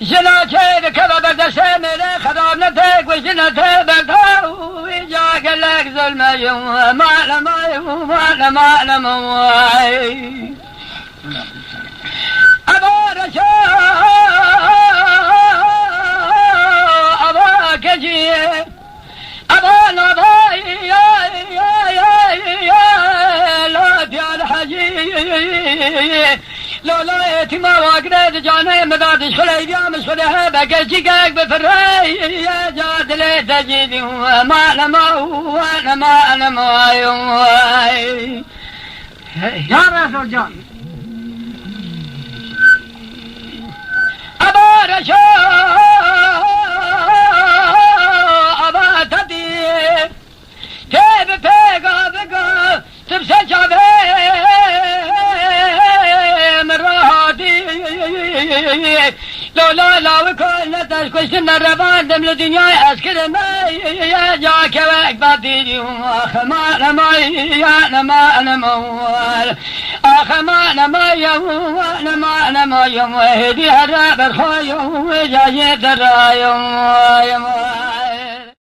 جناته كذا بدشة من خراب نتك وجناته بكاو جاك لك ظلم يوم ما لما يوم ما لما أبا رشا أبا كجي أبا نباي لا في الحجي لولا يتما واقرد جاني مداد شلي بيام شلي بكجيك بفراي يا جاد لي تجيدي ما لما وانا ما انا ما يوم يا رسول جان أبا رشا أبا تدي تيب فيقا بقا تبسى شعبي لولا لا وكل تشكوش الربان دم الدنيا أسكر ما جاك وأكبر ما لما يا ما أنا موال ما لما يوم ما لما يوم هدي هذا بالخيوم جاي ترى يوم